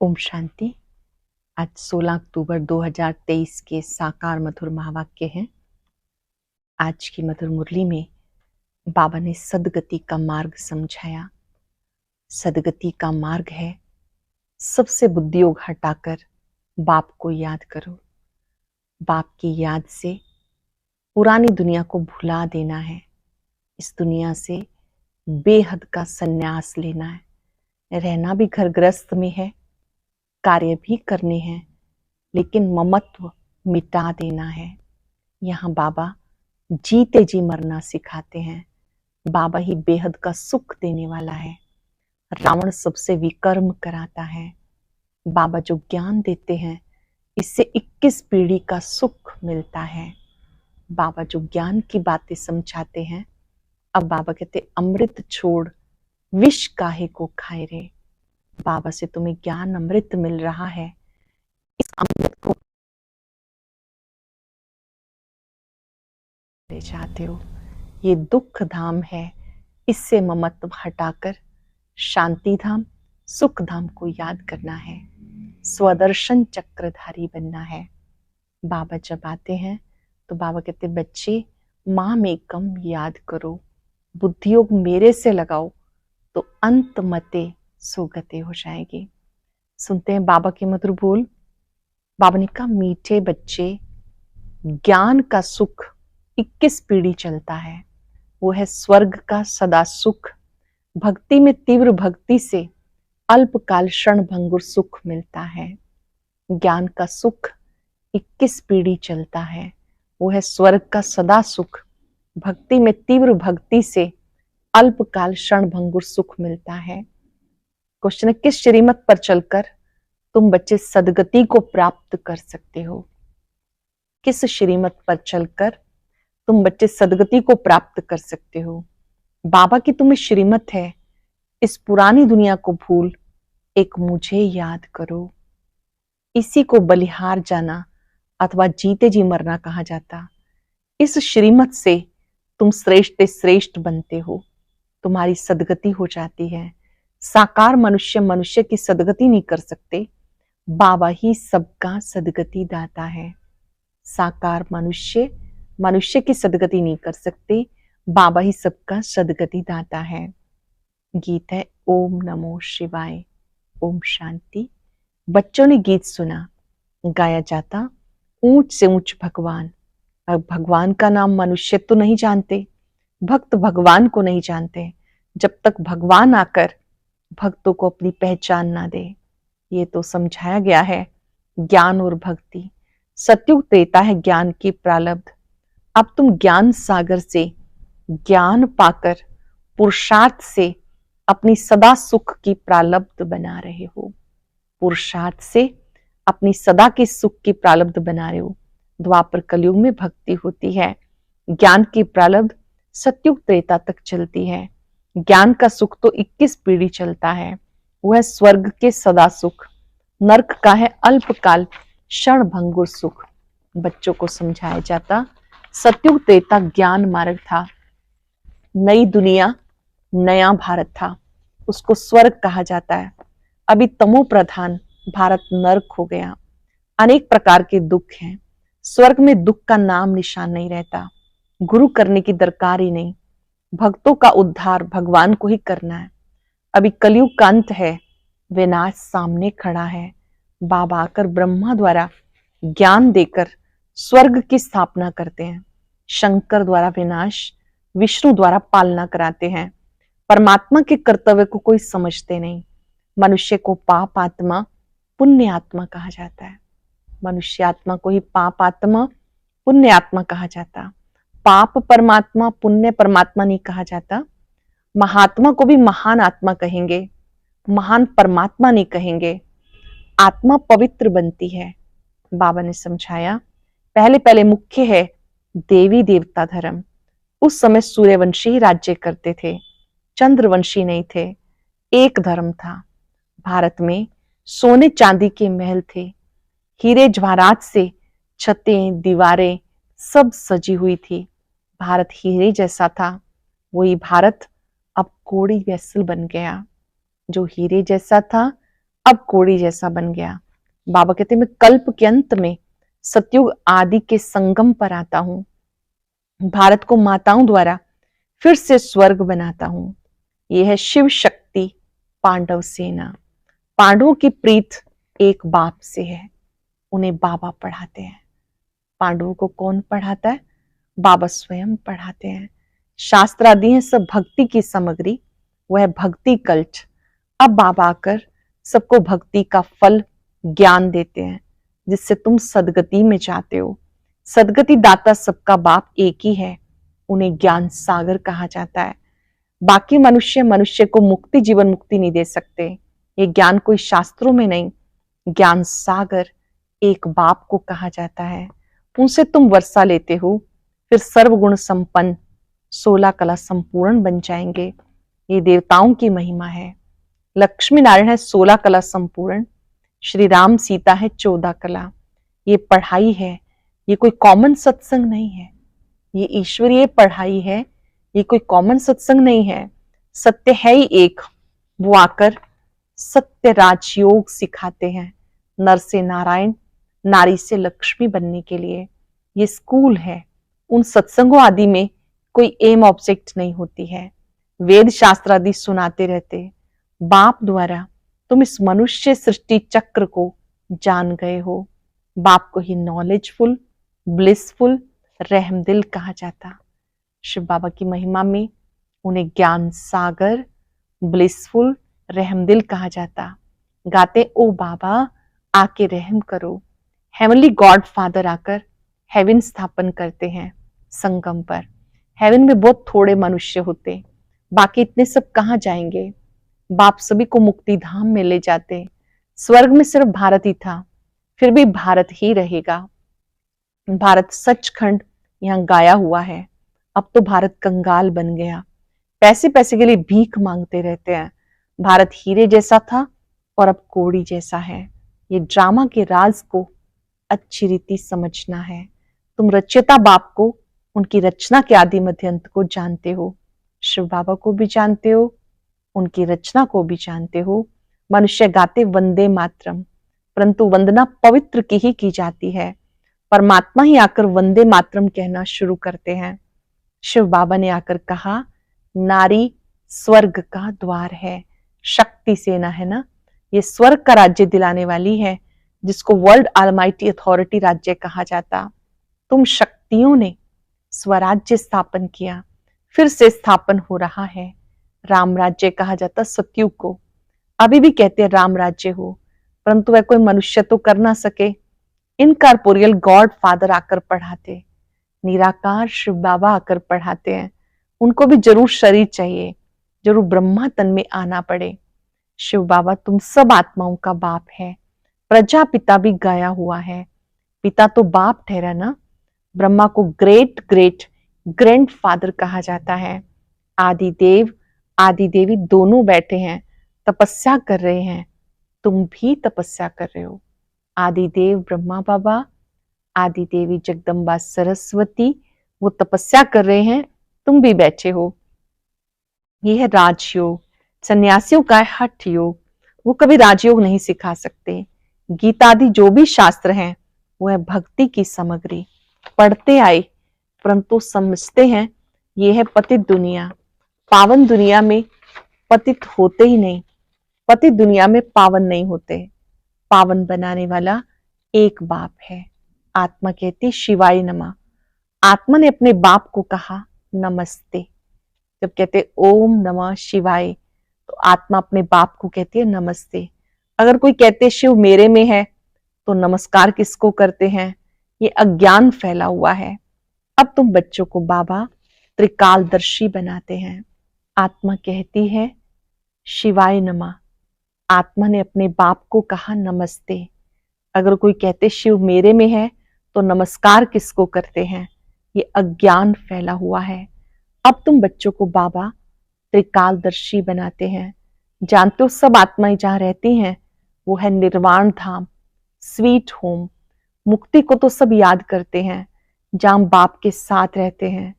ओम शांति। आज 16 अक्टूबर 2023 के साकार मधुर महावाक्य हैं। आज की मधुर मुरली में बाबा ने सदगति का मार्ग समझाया। सदगति का मार्ग है सबसे बुद्धियोग हटाकर बाप को याद करो। बाप की याद से पुरानी दुनिया को भुला देना है। इस दुनिया से बेहद का संन्यास लेना है। रहना भी घर गृहस्थ में है, कार्य भी करने हैं, लेकिन ममत्व मिटा देना है। यहाँ बाबा जीते जी मरना सिखाते हैं। बाबा ही बेहद का सुख देने वाला है। रावण सबसे विकर्म कराता है। बाबा जो ज्ञान देते हैं इससे 21 पीढ़ी का सुख मिलता है। बाबा जो ज्ञान की बातें समझाते हैं, अब बाबा कहते अमृत छोड़ विष काहे को खाए रे। बाबा से तुम्हें ज्ञान अमृत मिल रहा है, इस अमृत को ले जाते हो। ये दुख धाम है, इससे ममत्व हटाकर शांति धाम सुख धाम को याद करना है। स्वदर्शन चक्रधारी बनना है। बाबा जब आते हैं तो बाबा कहते बच्चे माँ में कम याद करो, बुद्धियोग मेरे से लगाओ तो अंत मते सुगते हो जाएगी। सुनते हैं बाबा के मधुर बोल। बाबा ने कहा मीठे बच्चे, ज्ञान का सुख 21 पीढ़ी चलता है। वो है स्वर्ग का सदा सुख। भक्ति में तीव्र भक्ति से अल्पकाल क्षण भंगुर सुख मिलता है। ज्ञान का सुख 21 पीढ़ी चलता है। वो है स्वर्ग का सदा सुख। भक्ति में तीव्र भक्ति से अल्पकाल क्षण भंगुर सुख मिलता है। क्वेश्चन है, किस श्रीमत पर चलकर तुम बच्चे सदगति को प्राप्त कर सकते हो? किस श्रीमत पर चलकर तुम बच्चे सदगति को प्राप्त कर सकते हो? बाबा की तुम्हें श्रीमत है, इस पुरानी दुनिया को भूल एक मुझे याद करो। इसी को बलिहार जाना अथवा जीते जी मरना कहा जाता। इस श्रीमत से तुम श्रेष्ठ श्रेष्ठ बनते हो, तुम्हारी सदगति हो जाती है। साकार मनुष्य मनुष्य की सदगति नहीं कर सकते, बाबा ही सबका सदगति दाता है। साकार मनुष्य मनुष्य की सदगति नहीं कर सकते, बाबा ही सबका सदगति दाता है। गीत है ओम नमो शिवाय। ओम शांति। बच्चों ने गीत सुना, गाया जाता ऊंच से ऊंच भगवान। अब भगवान का नाम मनुष्य तो नहीं जानते, भक्त भगवान को नहीं जानते जब तक भगवान आकर भक्तों को अपनी पहचान ना दे। ये तो समझाया गया है। ज्ञान और भक्ति सतयुग देता है ज्ञान की प्रारब्ध। अब तुम ज्ञान सागर से ज्ञान पाकर पुरुषार्थ से अपनी सदा सुख की प्रारब्ध बना रहे हो। पुरुषार्थ से अपनी सदा के सुख की प्रारब्ध बना रहे हो। द्वापर कलयुग में भक्ति होती है। ज्ञान की प्रारब्ध सतयुग त्रेता तक चलती है। ज्ञान का सुख तो 21 पीढ़ी चलता है। वह स्वर्ग के सदा सुख, नरक का है अल्पकाल क्षण भंगुर सुख। बच्चों को समझाया जाता सतयुग त्रेता ज्ञान मार्ग था, नई दुनिया नया भारत था, उसको स्वर्ग कहा जाता है। अभी तमो प्रधान भारत नरक हो गया। अनेक प्रकार के दुख हैं। स्वर्ग में दुख का नाम निशान नहीं रहता। गुरु करने की दरकार ही नहीं, भक्तों का उद्धार भगवान को ही करना है। अभी कलयुग का अंत है, विनाश सामने खड़ा है। बाबा आकर ब्रह्मा द्वारा ज्ञान देकर स्वर्ग की स्थापना करते हैं। शंकर द्वारा विनाश, विष्णु द्वारा पालना कराते हैं। परमात्मा के कर्तव्य को कोई समझते नहीं। मनुष्य को पाप आत्मा पुण्य आत्मा कहा जाता है। मनुष्य आत्मा को ही पाप आत्मा पुण्य आत्मा कहा जाता। पाप परमात्मा पुण्य परमात्मा नहीं कहा जाता। महात्मा को भी महान आत्मा कहेंगे, महान परमात्मा नहीं कहेंगे। आत्मा पवित्र बनती है। बाबा ने समझाया पहले पहले मुख्य है देवी देवता धर्म। उस समय सूर्यवंशी राज्य करते थे, चंद्रवंशी नहीं थे। एक धर्म था। भारत में सोने चांदी के महल थे, हीरे जवाहरात से छतें दीवारें सब सजी हुई थी। भारत हीरे जैसा था। वही भारत अब कोड़ी वैसल बन गया। जो हीरे जैसा था अब कोड़ी जैसा बन गया। बाबा कहते मैं कल्प के अंत में सतयुग आदि के संगम पर आता हूं, भारत को माताओं द्वारा फिर से स्वर्ग बनाता हूं। यह है शिव शक्ति पांडव सेना। पांडवों की प्रीत एक बाप से है, उन्हें बाबा पढ़ाते हैं। पांडवों को कौन पढ़ाता है? बाबा स्वयं पढ़ाते हैं। शास्त्र आदि है सब भक्ति की सामग्री, वह भक्ति कल्ट। अब बाबा आकर सबको भक्ति का फल ज्ञान देते हैं, जिससे तुम सदगति में जाते हो। सदगति दाता सबका बाप एक ही है, उन्हें ज्ञान सागर कहा जाता है। बाकी मनुष्य को मुक्ति, जीवन मुक्ति नहीं दे सकते। ये ज्ञान कोई शास्त्रों में नहीं, ज्ञान सागर एक बाप को कहा जाता है। उनसे तुम वर्षा लेते हो, फिर सर्वगुण संपन्न 16 कला संपूर्ण बन जाएंगे। ये देवताओं की महिमा है। लक्ष्मी नारायण है 16 कला संपूर्ण, श्री राम सीता है 14 कला। ये पढ़ाई है, ये कोई कॉमन सत्संग नहीं है, ये ईश्वरीय पढ़ाई है, ये कोई कॉमन सत्संग नहीं है। सत्य है ही एक, वो आकर सत्य राजयोग सिखाते हैं, नर से नारायण, नारी से लक्ष्मी बनने के लिए। ये स्कूल है। उन सत्संगों आदि में कोई एम ऑब्जेक्ट नहीं होती है। वेद शास्त्र आदि सुनाते रहते। बाप द्वारा तुम इस मनुष्य सृष्टि चक्र को जान गए हो। बाप को ही नॉलेजफुल, ब्लिसफुल, रहमदिल कहा जाता। शिव बाबा की महिमा में उन्हें ज्ञान सागर, ब्लिसफुल, रहमदिल कहा जाता। गाते ओ बाबा आके रहम करो। हेवनली गॉड फादर आकर हेवन स्थापन करते हैं संगम पर। हेवन में बहुत थोड़े मनुष्य होते, बाकी इतने सब कहाँ जाएंगे। बाप सभी को मुक्ति धाम में ले जाते। स्वर्ग में सिर्फ भारत ही था, फिर भी भारत ही रहेगा। भारत सचखंड यहाँ गाया हुआ है। अब तो भारत कंगाल बन गया, पैसे पैसे के लिए भीख मांगते रहते हैं। भारत हीरे जैसा था और अब कोड़ी जैसा है। ये ड्रामा के राज को अच्छी रीति समझना है। तुम रचयिता बाप को, उनकी रचना के आदि मध्य अंत को जानते हो। शिव बाबा को भी जानते हो, उनकी रचना को भी जानते हो। मनुष्य गाते वंदे मातरम, परंतु वंदना पवित्र की ही की जाती है। परमात्मा ही आकर वंदे मातरम कहना शुरू करते हैं। शिव बाबा ने आकर कहा, नारी स्वर्ग का द्वार है। शक्ति सेना है ना, ये स्वर्ग का राज्य दिलाने वाली है, जिसको वर्ल्ड ऑलमाइटी अथॉरिटी राज्य कहा जाता। तुम शक्तियों ने स्वराज्य स्थापन किया, फिर से स्थापन हो रहा है। राम राज्य कहा जाता सतयुग को। अभी भी कहते हैं राम राज्य हो, परंतु वह कोई मनुष्य तो कर ना सके। इनकॉर्पोरियल गॉड फादर आकर पढ़ाते, निराकार शिव बाबा आकर पढ़ाते हैं। उनको भी जरूर शरीर चाहिए, जरूर ब्रह्मा तन में आना पड़े। शिव बाबा तुम सब आत्माओं का बाप है। प्रजापिता भी गाया हुआ है, पिता तो बाप ठहरा ना। ब्रह्मा को ग्रेट ग्रेट ग्रैंड फादर कहा जाता है। आदि देव आदि देवी दोनों बैठे हैं, तपस्या कर रहे हैं। तुम भी तपस्या कर रहे हो। आदि देव ब्रह्मा बाबा, आदि देवी जगदम्बा सरस्वती, वो तपस्या कर रहे हैं, तुम भी बैठे हो। यह है राजयोग। सन्यासियों का है हठ योग, वो कभी राजयोग नहीं सिखा सकते। गीता आदि जो भी शास्त्र हैं वो है भक्ति की सामग्री। पढ़ते आए परंतु समझते हैं ये है पतित दुनिया। पावन दुनिया में पतित होते ही नहीं, पतित दुनिया में पावन नहीं होते। पावन बनाने वाला एक बाप है। आत्मा कहती शिवाय नमः। आत्मा ने अपने बाप को कहा नमस्ते। जब कहते ओम नमः शिवाय, तो आत्मा अपने बाप को कहती है नमस्ते। अगर कोई कहते शिव मेरे में है, तो नमस्कार किसको करते हैं? ये अज्ञान फैला हुआ है। अब तुम बच्चों को बाबा त्रिकालदर्शी बनाते हैं। आत्मा कहती है शिवाय नमः। आत्मा ने अपने बाप को कहा नमस्ते। अगर कोई कहते शिव मेरे में है, तो नमस्कार किसको करते हैं? ये अज्ञान फैला हुआ है। अब तुम बच्चों को बाबा त्रिकालदर्शी बनाते हैं। जानते हो सब आत्माएं जहां रहती हैं वो है निर्वाण धाम, स्वीट होम। मुक्ति को तो सब याद करते हैं, जहां बाप के साथ रहते हैं।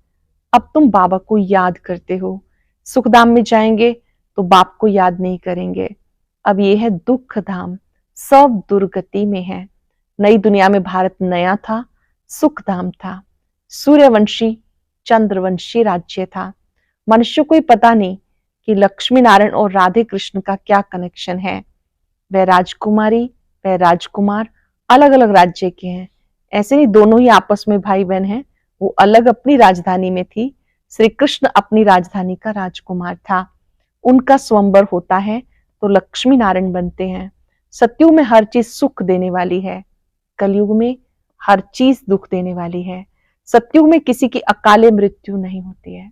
अब तुम बाबा को याद करते हो। सुखधाम में जाएंगे तो बाप को याद नहीं करेंगे। अब ये है दुख धाम, सब दुर्गति में है। नई दुनिया में भारत नया था, सुख धाम था, सूर्यवंशी चंद्रवंशी राज्य था। मनुष्य को ही पता नहीं कि लक्ष्मी नारायण और राधे कृष्ण का क्या कनेक्शन है। वह राजकुमारी, वह राजकुमार अलग अलग राज्य के हैं। ऐसे नहीं, दोनों ही आपस में भाई बहन हैं। वो अलग अपनी राजधानी में थी, श्री कृष्ण अपनी राजधानी का राजकुमार था। उनका स्वयंवर होता है तो लक्ष्मी नारायण बनते हैं। सतयुग में हर चीज सुख देने वाली है, कलयुग में हर चीज दुख देने वाली है। सतयुग में किसी की अकाले मृत्यु नहीं होती है,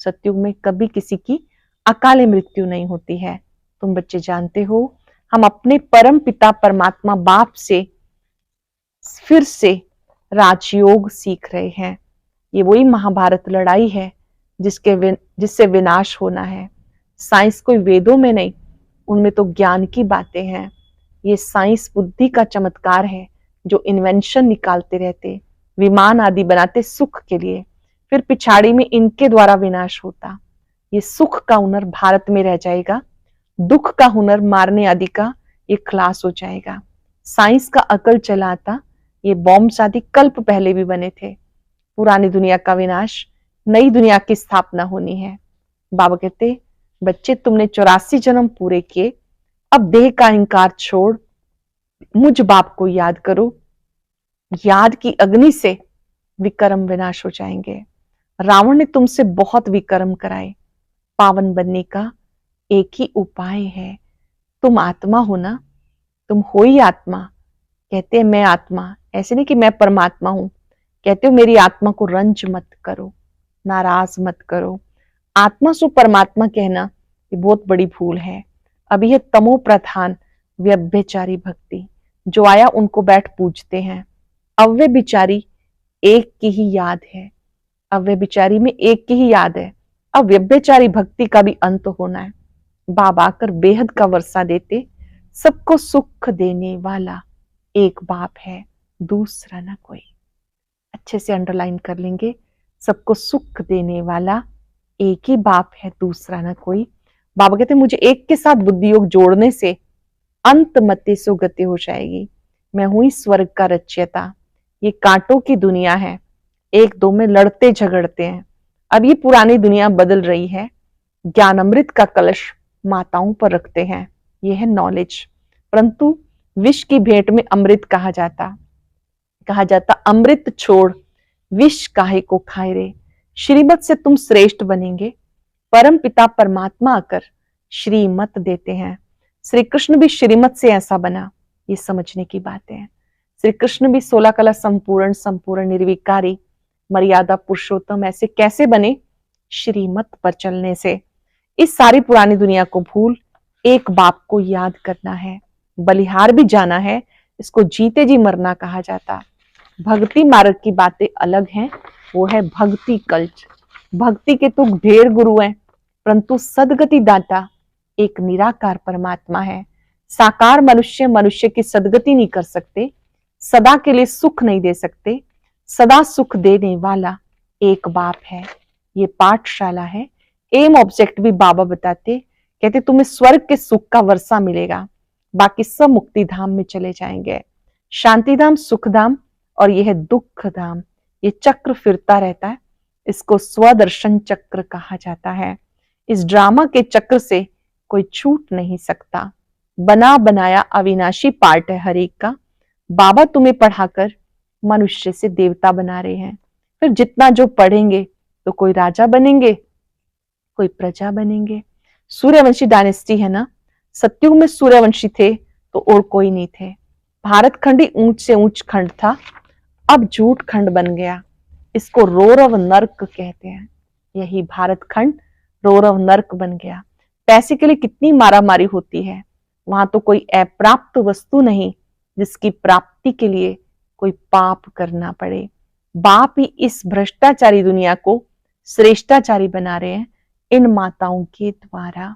सतयुग में कभी किसी की अकाले मृत्यु नहीं होती है। तुम बच्चे जानते हो, हम अपने परम पिता परमात्मा बाप से फिर से राजयोग सीख रहे हैं। ये वही महाभारत लड़ाई है जिससे विनाश होना है। साइंस कोई वेदों में नहीं, उनमें तो ज्ञान की बातें हैं। ये साइंस बुद्धि का चमत्कार है, जो इन्वेंशन निकालते रहते, विमान आदि बनाते सुख के लिए, फिर पिछाड़ी में इनके द्वारा विनाश होता। ये सुख का हुनर भारत में रह जाएगा, दुख का हुनर मारने आदि का ये खलास हो जाएगा। साइंस का अकल चलाता ये बॉम्ब आदि कल्प पहले भी बने थे। पुरानी दुनिया का विनाश, नई दुनिया की स्थापना होनी है। बाबा कहते, बच्चे तुमने 84 जन्म पूरे किए, अब देह का इंकार छोड़ मुझ बाप को याद करो। याद की अग्नि से विक्रम विनाश हो जाएंगे। रावण ने तुमसे बहुत विक्रम कराए। पावन बनने का एक ही उपाय है, तुम आत्मा हो ना, तुम हो ही आत्मा। कहते हैं मैं आत्मा, ऐसे नहीं कि मैं परमात्मा हूं। कहते हो मेरी आत्मा को रंज मत करो, नाराज मत करो। आत्मा सो परमात्मा कहना ये बहुत बड़ी भूल है। अब यह तमो प्रधान व्यभिचारी भक्ति, जो आया उनको बैठ पूजते हैं। अव्यभिचारी एक की ही याद है, अव्यभिचारी में एक की ही याद है। अब व्यभिचारी भक्ति का भी अंत होना है। बाबा आकर बेहद का वर्षा देते, सबको सुख देने वाला एक बाप है, दूसरा ना कोई। अच्छे से अंडरलाइन कर लेंगे, सबको सुख देने वाला एक ही बाप है, दूसरा ना कोई। बाबा कहते मुझे एक के साथ बुद्धि योग जोड़ने से अंत मते सुगति हो जाएगी। मैं हुई स्वर्ग का रचयिता। ये कांटों की दुनिया है, एक दो में लड़ते झगड़ते हैं। अब ये पुरानी दुनिया बदल रही है। ज्ञान अमृत का कलश माताओं पर रखते हैं, यह है नॉलेज। परंतु विष की भेंट में अमृत कहा जाता अमृत छोड़ विष काहे को खाए रे। श्रीमत से तुम श्रेष्ठ बनेंगे। परम पिता परमात्मा आकर श्रीमत देते हैं। श्री कृष्ण भी श्रीमत से ऐसा बना, ये समझने की बातें हैं। श्री कृष्ण भी 16 कला संपूर्ण निर्विकारी मर्यादा पुरुषोत्तम ऐसे कैसे बने? श्रीमत पर चलने से। इस सारी पुरानी दुनिया को भूल एक बाप को याद करना है। बलिहार भी जाना है, इसको जीते जी मरना कहा जाता। भक्ति मार्ग की बातें अलग हैं, वो है भक्ति कल्च। भक्ति के तो ढेर गुरु हैं, परंतु सदगति दाता एक निराकार परमात्मा है। साकार मनुष्य की सदगति नहीं कर सकते, सदा के लिए सुख नहीं दे सकते। सदा सुख देने वाला एक बाप है। ये पाठशाला है। एम ऑब्जेक्ट भी बाबा बताते, कहते तुम्हें स्वर्ग के सुख का वर्षा मिलेगा, बाकी सब मुक्ति धाम में चले जाएंगे। शांति धाम, सुख धाम और यह है दुख धाम। ये चक्र फिरता रहता है, इसको स्वदर्शन चक्र कहा जाता है। इस ड्रामा के चक्र से कोई छूट नहीं सकता। बना बनाया अविनाशी पार्ट है हर एक का। बाबा तुम्हें पढ़ाकर मनुष्य से देवता बना रहे हैं। फिर जितना जो पढ़ेंगे तो कोई राजा बनेंगे, कोई प्रजा बनेंगे। सूर्यवंशी डायनेस्टी है ना, सतयुग में सूर्यवंशी थे तो और कोई नहीं थे। भारत खंड ही ऊंच से ऊंच खंड था, अब झूठ खंड बन गया। इसको रौरव नर्क कहते हैं। यही भारत खंड रौरव नर्क बन गया। पैसे के लिए कितनी मारामारी होती है, वहां तो कोई अप्राप्त वस्तु नहीं जिसकी प्राप्ति के लिए कोई पाप करना पड़े। बाप ही इस भ्रष्टाचारी दुनिया को श्रेष्ठाचारी बना रहे हैं इन माताओं के द्वारा।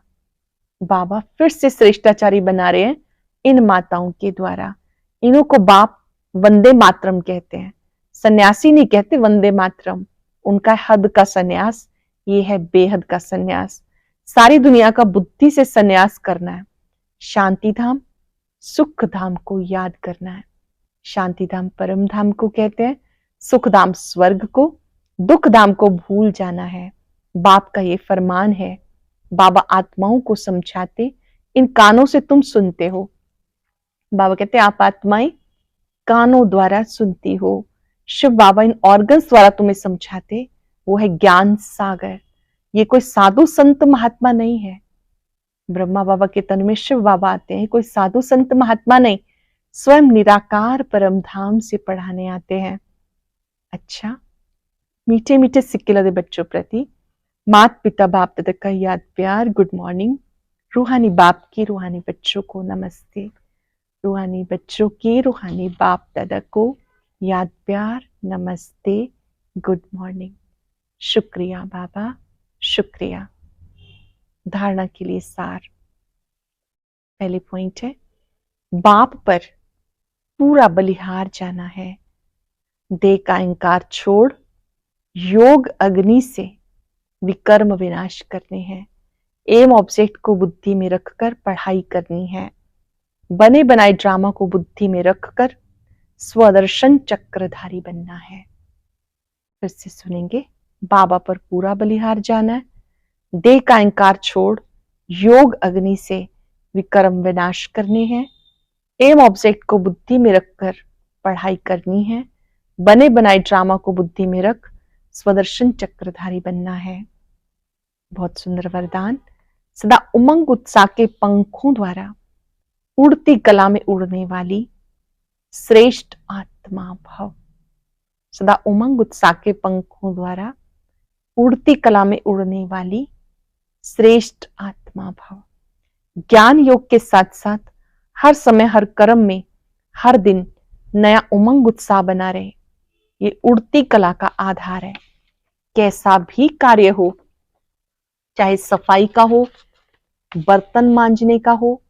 बाबा फिर से श्रेष्ठाचारी बना रहे हैं इन माताओं के द्वारा। इन्हों को बाप वंदे मातरम कहते हैं, सन्यासी नहीं कहते वंदे मातरम। उनका हद का सन्यास, ये है बेहद का सन्यास। सारी दुनिया का बुद्धि से सन्यास करना है। शांति धाम, सुख धाम को याद करना है। शांति धाम परम धाम को कहते हैं, सुख धाम स्वर्ग को, दुख धाम को भूल जाना है। बाप का ये फरमान है। बाबा आत्माओं को समझाते, इन कानों से तुम सुनते हो। बाबा कहते आप आत्माएं कानों द्वारा सुनती हो। शिव बाबा इन ऑर्गन्स द्वारा तुम्हें समझाते, वो है ज्ञान सागर। ये कोई साधु संत महात्मा नहीं है। ब्रह्मा बाबा के तन में शिव बाबा आते हैं, कोई साधु संत महात्मा नहीं, स्वयं निराकार परम धाम से पढ़ाने आते हैं। अच्छा, मीठे मीठे सिक्के लदे बच्चों प्रति मात पिता बाप दादा का याद प्यार, गुड मॉर्निंग। रूहानी बाप की रूहानी बच्चों को नमस्ते। रूहानी बच्चों की रूहानी बाप दादा को याद प्यार, नमस्ते, गुड मॉर्निंग। शुक्रिया बाबा, शुक्रिया। धारणा के लिए सार। पहले पॉइंट है, बाप पर पूरा बलिहार जाना है। देह का अहंकार छोड़ योग अग्नि से विकर्म विनाश करने हैं। एम ऑब्जेक्ट को बुद्धि में रखकर पढ़ाई करनी है। बने बनाए ड्रामा को बुद्धि में रखकर स्वदर्शन चक्रधारी बनना है। फिर से सुनेंगे, बाबा पर पूरा बलिहार जाना है। देह का अहंकार छोड़ योग अग्नि से विकर्म विनाश करने हैं। एम ऑब्जेक्ट को बुद्धि में रखकर पढ़ाई करनी है। बने बनाए ड्रामा को बुद्धि में रख स्वदर्शन चक्रधारी बनना है। बहुत सुंदर वरदान। सदा उमंग उत्साह के पंखों द्वारा उड़ती कला में उड़ने वाली श्रेष्ठ आत्मा भव। सदा उमंग उत्साह के पंखों द्वारा उड़ती कला में उड़ने वाली श्रेष्ठ आत्मा भव। ज्ञान योग के साथ साथ हर समय हर कर्म में हर दिन नया उमंग उत्साह बना रहे, ये उड़ती कला का आधार है। कैसा भी कार्य हो, चाहे सफाई का हो, बर्तन मांजने का हो,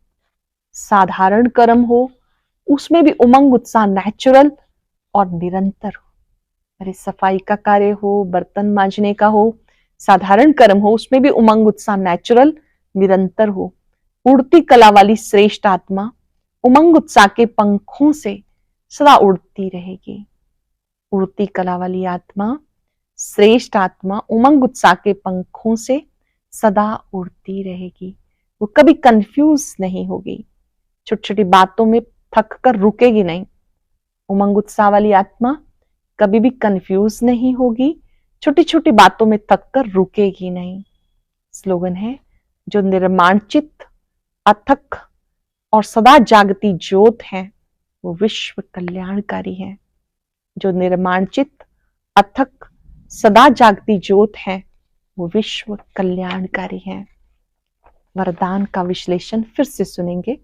साधारण कर्म हो, उसमें भी उमंग उत्साह नेचुरल और निरंतर हो। अरे सफाई का कार्य हो, बर्तन मांजने का हो, साधारण कर्म हो, उसमें भी उमंग उत्साह नेचुरल निरंतर हो। उड़ती कला वाली श्रेष्ठ आत्मा उमंग उत्साह के पंखों से सदा उड़ती रहेगी। उड़ती कला वाली आत्मा, श्रेष्ठ आत्मा उमंग उत्साह के पंखों से सदा उड़ती रहेगी। वो कभी कंफ्यूज नहीं होगी, छोटी छोटी बातों में थक कर रुकेगी नहीं। उमंग उत्साह वाली आत्मा कभी भी कंफ्यूज नहीं होगी, छोटी छोटी बातों में थक कर रुकेगी नहीं। स्लोगन है, जो निर्माणचित, अथक और सदा जागती ज्योत है, वो विश्व कल्याणकारी है। जो निर्माणचित, अथक, सदा जागती ज्योत है, वो विश्व कल्याणकारी है। वरदान का विश्लेषण फिर से सुनेंगे।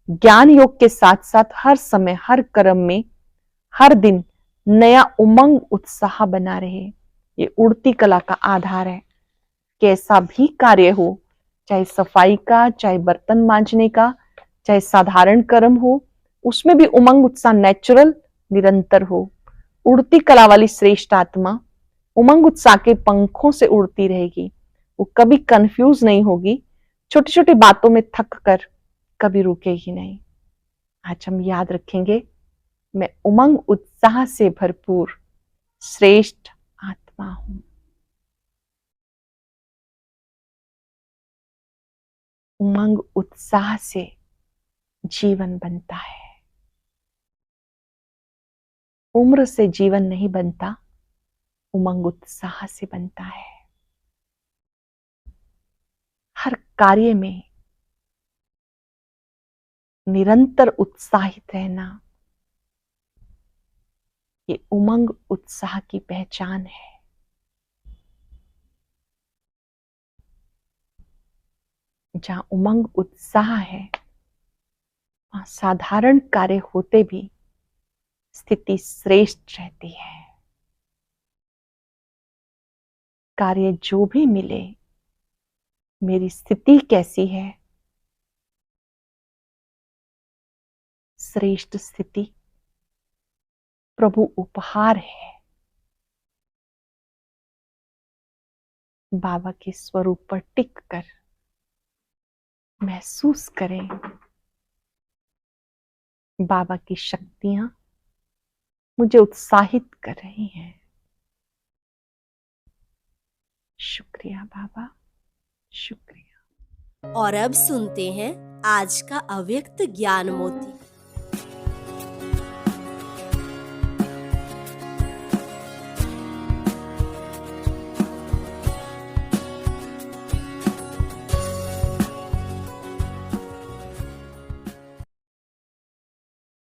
ज्ञान योग के साथ साथ हर समय हर कर्म में हर दिन नया उमंग उत्साह बना रहे, ये उड़ती कला का आधार है। कैसा भी कार्य हो, चाहे सफाई का, चाहे बर्तन मांजने का, चाहे साधारण कर्म हो, उसमें भी उमंग उत्साह नेचुरल निरंतर हो। उड़ती कला वाली श्रेष्ठ आत्मा उमंग उत्साह के पंखों से उड़ती रहेगी, वो कभी कंफ्यूज नहीं होगी, छोटी छोटी बातों में थक कर कभी रुकेगी नहीं। आज हम याद रखेंगे, मैं उमंग उत्साह से भरपूर श्रेष्ठ आत्मा हूं। उमंग उत्साह से जीवन बनता है। उम्र से जीवन नहीं बनता, उमंग उत्साह से बनता है। हर कार्य में निरंतर उत्साहित रहना, ये उमंग उत्साह की पहचान है। जहां उमंग उत्साह है, वहां साधारण कार्य होते भी स्थिति श्रेष्ठ रहती है। कार्य जो भी मिले, मेरी स्थिति कैसी है? श्रेष्ठ स्थिति प्रभु उपहार है। बाबा के स्वरूप पर टिक कर महसूस करें बाबा की शक्तियां मुझे उत्साहित कर रही हैं। शुक्रिया बाबा, शुक्रिया। और अब सुनते हैं आज का अव्यक्त ज्ञान मोती।